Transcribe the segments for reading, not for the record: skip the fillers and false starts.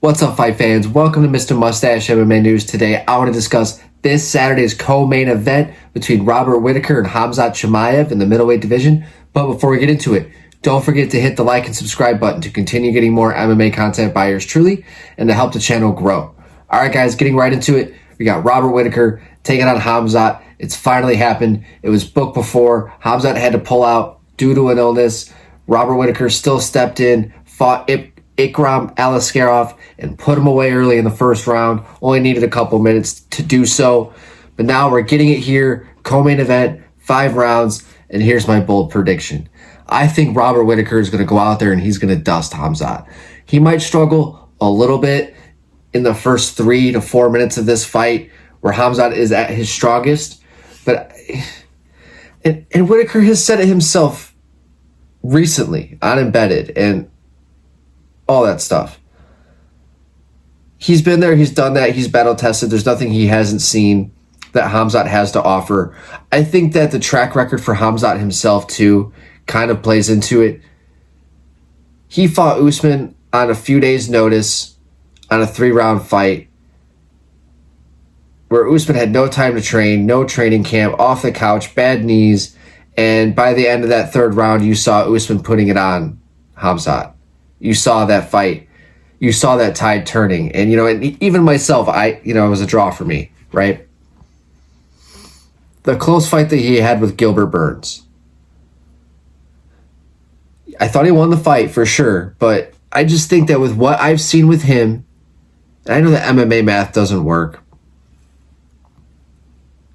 What's up, fight fans? Welcome to Mr. Mustache MMA News. Today, I want to discuss this Saturday's co-main event between Robert Whittaker and Khamzat Chimaev in the middleweight division. But before we get into it, don't forget to hit the like and subscribe button to continue getting more MMA content by yours truly and to help the channel grow. All right, guys, getting right into it. We got Robert Whittaker taking on Khamzat. It's finally happened. It was booked before. Khamzat had to pull out due to an illness. Robert Whittaker still stepped in, fought Ikram Aliskerov and put him away early in the first round. Only needed a couple minutes to do so. But now we're getting it here. Co-main event, 5 rounds. And here's my bold prediction. I think Robert Whittaker is going to go out there and he's going to dust Khamzat. He might struggle a little bit in the first 3 to 4 minutes of this fight where Khamzat is at his strongest. But and Whittaker has said it himself recently on Embedded and all that stuff. He's been there, he's done that, he's battle tested. There's nothing he hasn't seen that Khamzat has to offer. I think that the track record for Khamzat himself too kind of plays into it. He fought Usman on a few days' notice on a 3-round fight where Usman had no time to train, no training camp, off the couch, bad knees, and by the end of that 3rd round, you saw Usman putting it on Khamzat. You saw that fight. You saw that tide turning. And, and even myself, it was a draw for me, right? The close fight that he had with Gilbert Burns. I thought he won the fight for sure, but I just think that with what I've seen with him, and I know that MMA math doesn't work,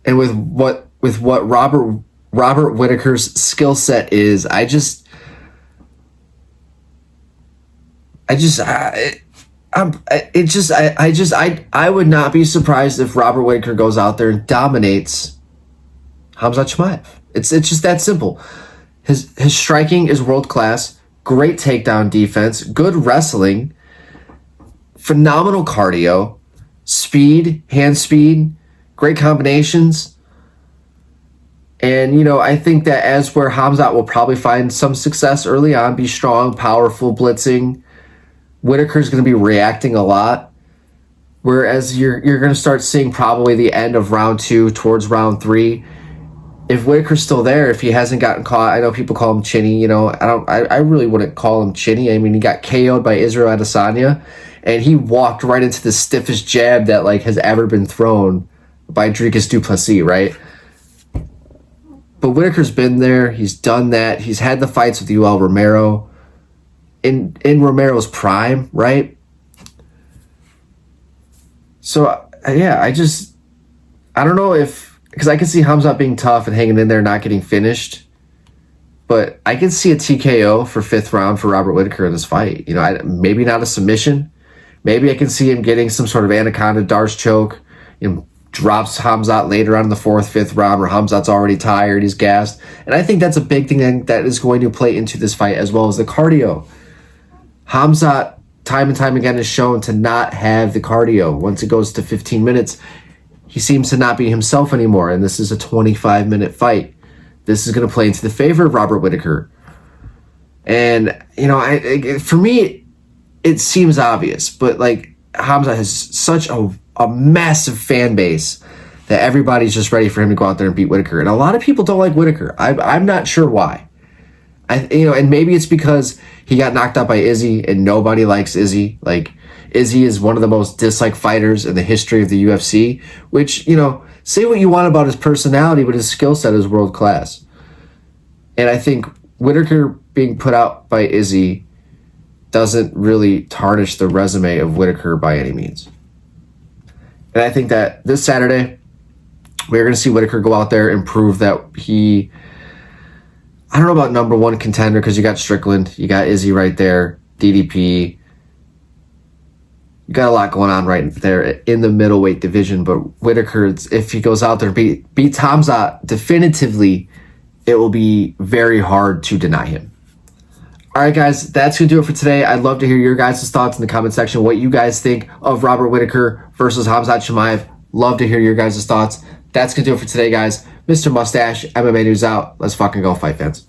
and with what Robert Whittaker's skill set is, I would not be surprised if Robert Whittaker goes out there and dominates Khamzat Chimaev. It's just that simple. His striking is world class, great takedown defense, good wrestling, phenomenal cardio, speed, hand speed, great combinations. And, I think that as where Khamzat will probably find some success early on, be strong, powerful, blitzing, Whittaker's going to be reacting a lot, whereas you're going to start seeing probably the end of round 2 towards round 3. If Whittaker's still there, if he hasn't gotten caught, I know people call him chinny. I really wouldn't call him chinny. I mean, he got KO'd by Israel Adesanya, and he walked right into the stiffest jab that has ever been thrown by Dricus du Plessis, right? But Whittaker's been there. He's done that. He's had the fights with Yoel Romero. In Romero's prime, right? So, yeah, I don't know because I can see Khamzat being tough and hanging in there, not getting finished. But I can see a TKO for 5th round for Robert Whittaker in this fight. Maybe not a submission. Maybe I can see him getting some sort of anaconda Darce choke. Drops Khamzat later on in the 4th, 5th round where Khamzat's already tired, he's gassed. And I think that's a big thing that is going to play into this fight as well as the cardio. Khamzat, time and time again, is shown to not have the cardio. Once it goes to 15 minutes, he seems to not be himself anymore, and this is a 25-minute fight. This is going to play into the favor of Robert Whittaker. And, for me, it seems obvious, but, Khamzat has such a massive fan base that everybody's just ready for him to go out there and beat Whittaker. And a lot of people don't like Whittaker. I'm not sure why. And maybe it's because he got knocked out by Izzy, and nobody likes Izzy. Izzy is one of the most disliked fighters in the history of the UFC, which, say what you want about his personality, but his skill set is world class. And I think Whittaker being put out by Izzy doesn't really tarnish the resume of Whittaker by any means. And I think that this Saturday, we're going to see Whittaker go out there and prove that I don't know about number 1 contender because you got Strickland, you got Izzy right there, DDP. You got a lot going on right there in the middleweight division, but Whittaker, if he goes out there and beats Khamzat definitively, it will be very hard to deny him. All right, guys, that's going to do it for today. I'd love to hear your guys' thoughts in the comment section, what you guys think of Robert Whittaker versus Khamzat Chimaev. Love to hear your guys' thoughts. That's going to do it for today, guys. Mr. Mustache, MMA News out. Let's fucking go, fight fans.